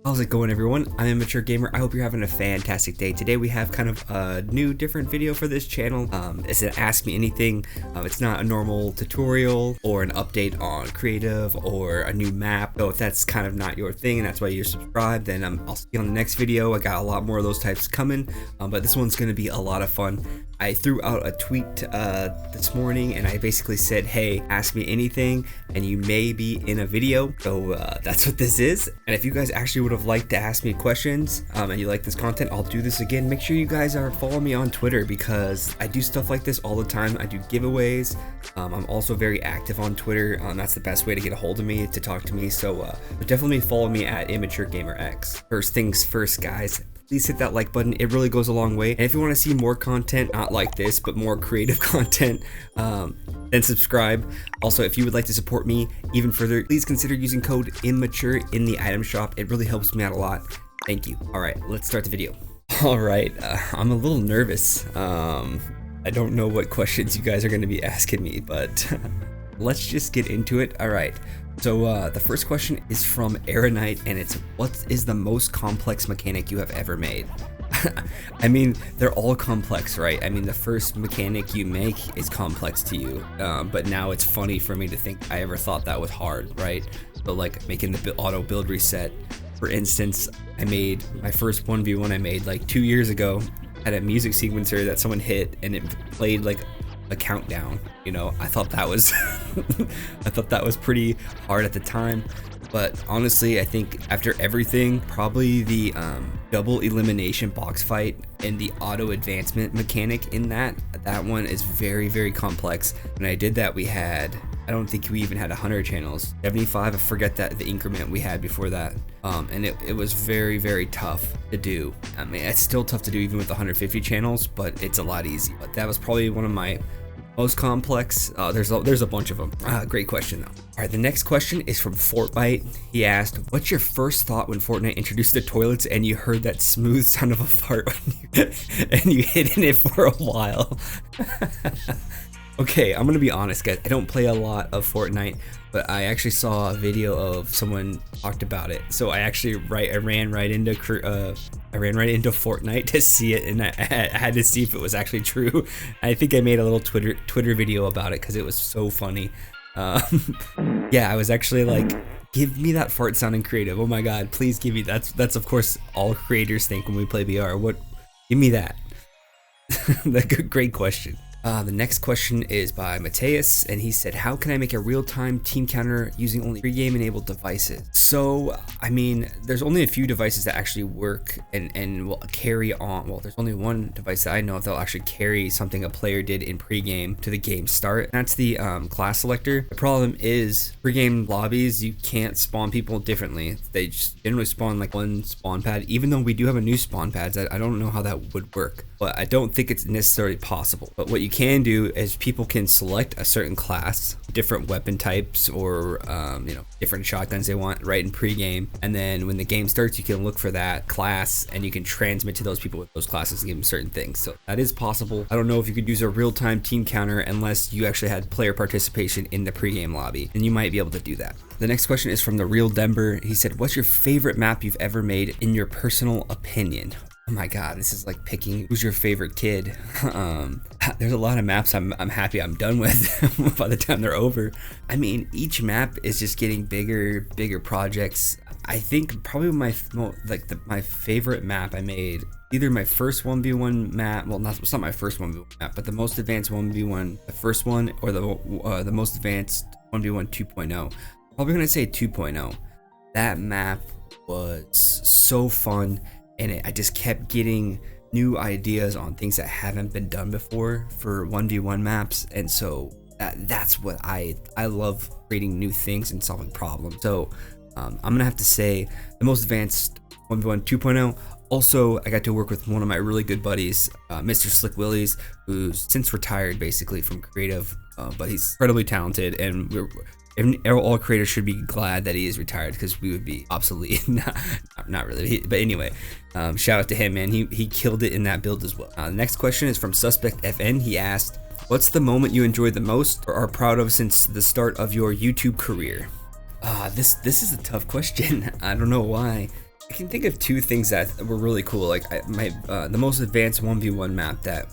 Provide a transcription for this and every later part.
How's it going, everyone? I'm Immature Gamer. I hope you're having a fantastic day. Today we have kind of a new different video for this channel. It's an Ask Me Anything. It's not a normal tutorial or an update on creative or a new map. So if that's kind of not your thing and that's why you're subscribed, then I'll see you on the next video. I got a lot more of those types coming, but this one's going to be a lot of fun. I threw out a tweet this morning and I basically said, hey, ask me anything and you may be in a video. So that's what this is. And if you guys actually would have liked to ask me questions and you like this content, I'll do this again. Make sure you guys are following me on Twitter because I do stuff like this all the time. I do giveaways. I'm also very active on Twitter. That's the best way to get a hold of me, to talk to me. So definitely follow me at ImmatureGamerX. First things first, guys. Please hit that like button. It really goes a long way. And if you want to see more content, not like this, but more creative content, then subscribe. Also, if you would like to support me even further, please consider using code IMMATURE in the item shop. It really helps me out a lot. Thank you. All right, let's start the video. All right, I'm a little nervous. I don't know what questions you guys are going to be asking me, but let's just get into it. All right. So the first question is from Aeronite, and it's, what is the most complex mechanic you have ever made? I mean, they're all complex, right? I mean, the first mechanic you make is complex to you, but now it's funny for me to think I ever thought that was hard, right? So like making the auto build reset, for instance, I made my first 1v1 I made like 2 years ago, had a music sequencer that someone hit and it played like a countdown. You know, I thought that was I thought that was pretty hard at the time, but honestly I think after everything, probably the double elimination box fight and the auto advancement mechanic in that one is very complex. When I did that, we had, I don't think we even had 100 channels, 75, I forget that the increment we had before that, and it was very tough to do. I mean, it's still tough to do even with 150 channels, but it's a lot easier. But that was probably one of my most complex. There's a bunch of them. Great question though. All right, the next question is from Fortnite. He asked, what's your first thought when Fortnite introduced the toilets and you heard that smooth sound of a fart and you hid in it for a while? Okay, I'm gonna be honest, guys. I don't play a lot of Fortnite, but I actually saw a video of someone talked about it. So I actually ran right into Fortnite to see it, and I had to see if it was actually true. I think I made a little Twitter video about it because it was so funny. Yeah, I was actually like, give me that fart sound in creative. Oh my god, please give me that. That's of course all creators think when we play VR. What? Give me that. Great question. The next question is by Mateus, and he said, how can I make a real-time team counter using only pre-game enabled devices? So, I mean, there's only a few devices that actually work and will carry on. Well, there's only one device that I know of that'll actually carry something a player did in pre-game to the game start. That's the class selector. The problem is, pre-game lobbies, you can't spawn people differently. They just generally spawn like one spawn pad, even though we do have a new spawn pads. I don't know how that would work, but I don't think it's necessarily possible. But what you can do is people can select a certain class, different weapon types, or you know, different shotguns they want right in pregame, and then when the game starts you can look for that class and you can transmit to those people with those classes and give them certain things. So that is possible. I don't know if you could use a real-time team counter unless you actually had player participation in the pregame lobby, and you might be able to do that. The next question is from the Real Denver. He said, what's your favorite map you've ever made in your personal opinion? Oh my god, this is like picking who's your favorite kid. There's a lot of maps I'm happy I'm done with by the time they're over. I mean, each map is just getting bigger projects. I think probably my favorite map I made, either my first 1v1 map, well, it's not my first 1v1 map, but the most advanced 1v1, the first one, or the most advanced 1v1 2.0. Probably gonna say 2.0. That map was so fun. And I just kept getting new ideas on things that haven't been done before for 1v1 maps, and so that's what I love, creating new things and solving problems. So I'm gonna have to say the most advanced 1v1 2.0. Also, I got to work with one of my really good buddies, Mr. Slick Willies, who's since retired basically from creative, but he's incredibly talented, and all creators should be glad that he is retired because we would be obsolete. Not really, but anyway, shout out to him, man. He killed it in that build as well. The next question is from Suspect FN. He asked, what's the moment you enjoyed the most or are proud of since the start of your YouTube career? This is a tough question. I don't know why. can think of two things that were really cool. Like the most advanced 1v1 map that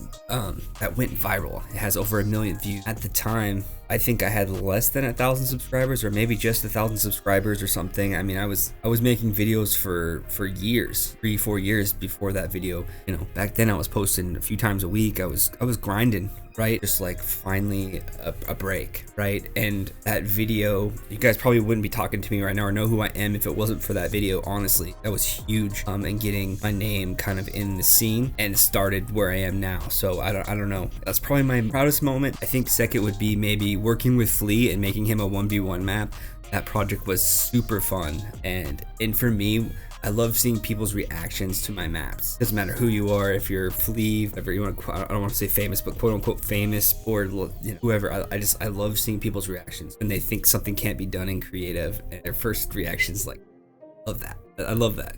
went viral. It has over 1 million views. At the time, I think I had less than 1,000 subscribers, or maybe just 1,000 subscribers or something. I mean, I was making videos for years, 3-4 years before that video. You know, back then I was posting a few times a week. I was grinding, right? Just like finally a break, right? And that video, you guys probably wouldn't be talking to me right now or know who I am if it wasn't for that video. Honestly, that was huge, and getting my name kind of in the scene and started where I am now. So I don't know. That's probably my proudest moment. I think second would be maybe working with Flea and making him a 1v1 map. That project was super fun, and for me, I love seeing people's reactions to my maps. Doesn't matter who you are, if you're Flea, whatever you want to, I don't want to say famous, but quote unquote famous, or you know, whoever. I love seeing people's reactions when they think something can't be done in creative, and their first reactions like, love that. I love that.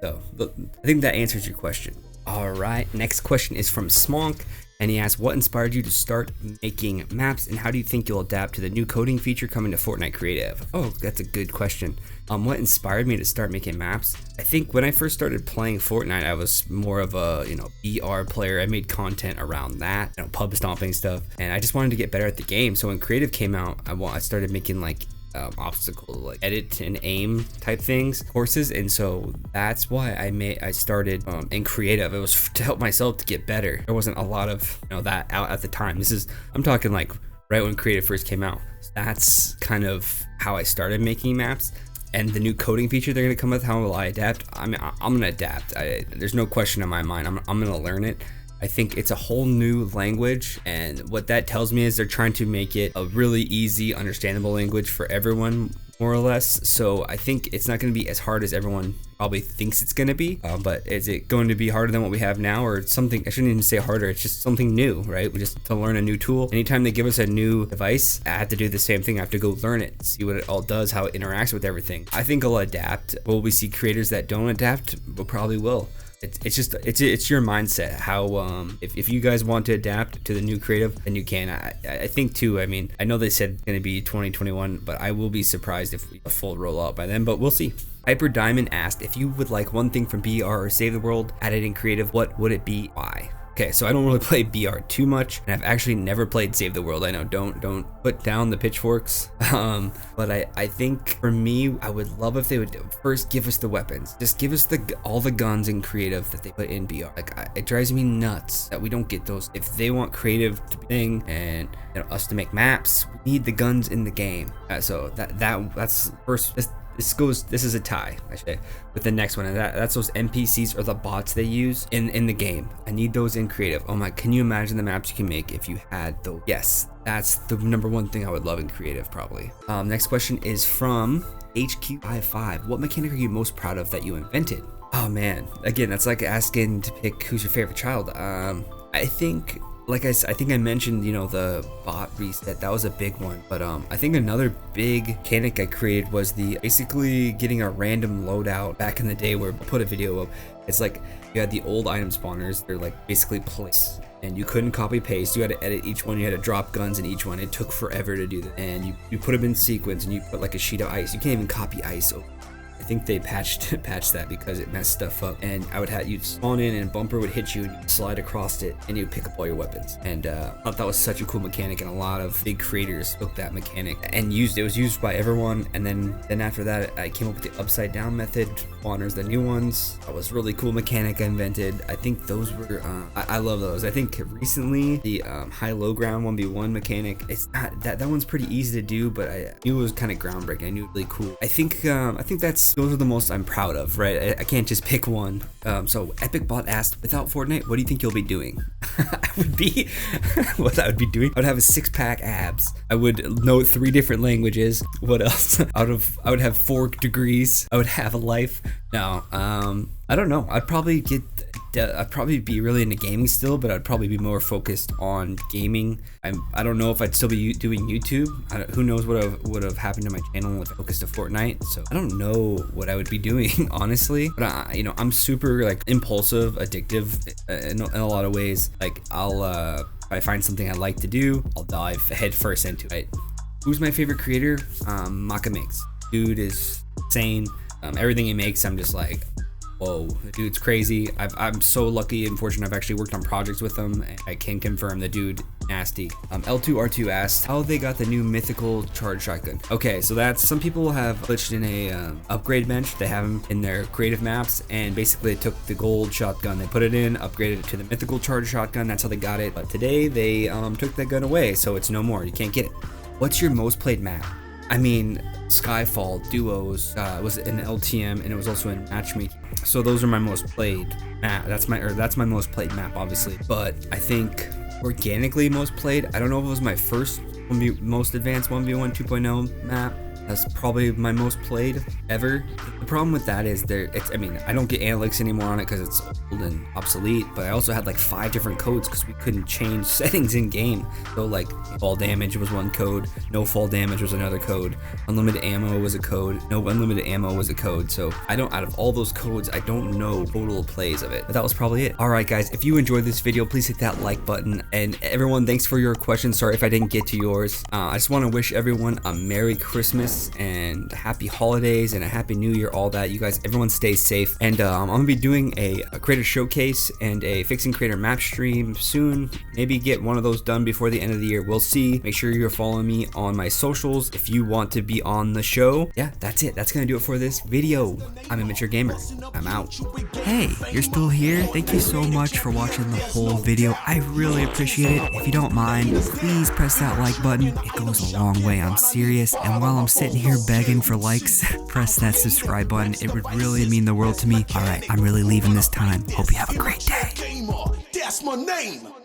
So I think that answers your question. All right, next question is from Smonk, and he asks, what inspired you to start making maps, and how do you think you'll adapt to the new coding feature coming to Fortnite Creative? Oh, that's a good question. What inspired me to start making maps? I think when I first started playing Fortnite, I was more of a, you know, BR player. I made content around that, you know, pub stomping stuff, and I just wanted to get better at the game. So when Creative came out, I started making like obstacle, like edit and aim type things, courses, and so that's why I started in creative. It was to help myself to get better. There wasn't a lot of, you know, that out at the time. I'm talking like right when creative first came out. That's kind of how I started making maps. And the new coding feature they're gonna come with, how will I adapt? I mean, I'm gonna adapt. There's no question in my mind. I'm gonna learn it. I think it's a whole new language, and what that tells me is they're trying to make it a really easy, understandable language for everyone, more or less. So I think it's not going to be as hard as everyone probably thinks it's going to be, but is it going to be harder than what we have now, or something? I shouldn't even say harder, it's just something new, right? We just to learn a new tool. Anytime they give us a new device, I have to do the same thing. I have to go learn it, see what it all does, how it interacts with everything. I think I'll adapt. Will we see creators that don't adapt? We probably will. It's your mindset. How if you guys want to adapt to the new creative, then you can. I think too. I mean, I know they said it's gonna be 2021, but I will be surprised if we a full rollout by then. But we'll see. Hyper Diamond asked, if you would like one thing from BR or Save the World added in creative, what would it be? Why? Okay, so I don't really play BR too much, and I've actually never played Save the World. I know, don't put down the pitchforks. But I think for me, I would love if they would first give us the weapons. Just give us all the guns in creative that they put in BR. Like, it drives me nuts that we don't get those. If they want creative to be a thing and, you know, us to make maps, we need the guns in the game. So that's first. This is a tie, I should say, with the next one, and that's those NPCs or the bots they use in the game. I need those in creative. Oh my, can you imagine the maps you can make if you had those? Yes, that's the number one thing I would love in creative, probably. Next question is from HQ55. What mechanic are you most proud of that you invented? Oh man, again, that's like asking to pick who's your favorite child. I think, I think I mentioned, you know, the bot reset. That was a big one, but I think another big mechanic I created was basically getting a random loadout back in the day, where I put a video up. It's like you had the old item spawners. They're like basically placed, and you couldn't copy paste. You had to edit each one. You had to drop guns in each one. It took forever to do that, and you put them in sequence, and you put like a sheet of ice. You can't even copy ice over. I think they patched that because it messed stuff up, and you'd spawn in and Bumper would hit you and you'd slide across it and you'd pick up all your weapons. And I thought that was such a cool mechanic, and a lot of big creators took that mechanic and it was used by everyone. And then after that, I came up with the upside down method spawners, the new ones. That was really cool mechanic I invented. I think those were I love those. I think recently the high low ground 1v1 mechanic, it's not that one's pretty easy to do, but I knew it was kind of groundbreaking. I knew it was really cool. I think those are the most I'm proud of, right? I can't just pick one. So EpicBot asked, without Fortnite, what do you think you'll be doing? What I would be doing? I would have a 6-pack abs. I would know 3 different languages. What else? I would have 4 degrees. I would have a life. No, I don't know. I'd probably be really into gaming still, but I'd probably be more focused on gaming. I don't know if I'd still be doing YouTube. Who knows what would have happened to my channel if I focused to Fortnite. So I don't know what I would be doing, honestly. But you know, I'm super like impulsive, addictive in a lot of ways. Like if I find something I like to do, I'll dive head first into it. Who's my favorite creator? Maka Mix. Dude is insane. Everything he makes, I'm just like, whoa, the dude's crazy. I'm so lucky and fortunate I've actually worked on projects with him, and I can confirm the dude nasty. L2R2 asked how they got the new mythical charge shotgun. Okay, so that's, some people have glitched in a upgrade bench. They have them in their creative maps, and basically they took the gold shotgun, they put it in, upgraded it to the mythical charge shotgun. That's how they got it. But today they took that gun away, so it's no more. You can't get it. What's your most played map? I mean, Skyfall, Duos, was in LTM, and it was also in matchmaking. So those are my most played map. That's my most played map, obviously. But I think organically most played, I don't know if it was my first most advanced 1v1 2.0 map. That's probably my most played ever. The problem with that is I mean, I don't get analytics anymore on it because it's old and obsolete, but I also had like 5 different codes because we couldn't change settings in game. So like fall damage was one code, no fall damage was another code, unlimited ammo was a code, no unlimited ammo was a code. So out of all those codes, I don't know total plays of it, but that was probably it. All right, guys, if you enjoyed this video, please hit that like button. And everyone, thanks for your questions. Sorry if I didn't get to yours. I just want to wish everyone a Merry Christmas and happy holidays and a happy new year, all that. You guys, everyone stay safe, and I'm gonna be doing a creator showcase and a fixing creator map stream soon. Maybe get one of those done before the end of the year, we'll see. Make sure you're following me on my socials if you want to be on the show. Yeah, that's it. That's gonna do it for this video. I'm Immature Gamer. I'm out. Hey, you're still here? Thank you so much for watching the whole video. I really appreciate it. If you don't mind, please press that like button. It goes a long way, I'm serious. And while I'm sitting here begging for likes, press that subscribe button. It would really mean the world to me. Alright, I'm really leaving this time. Hope you have a great day. That's my name.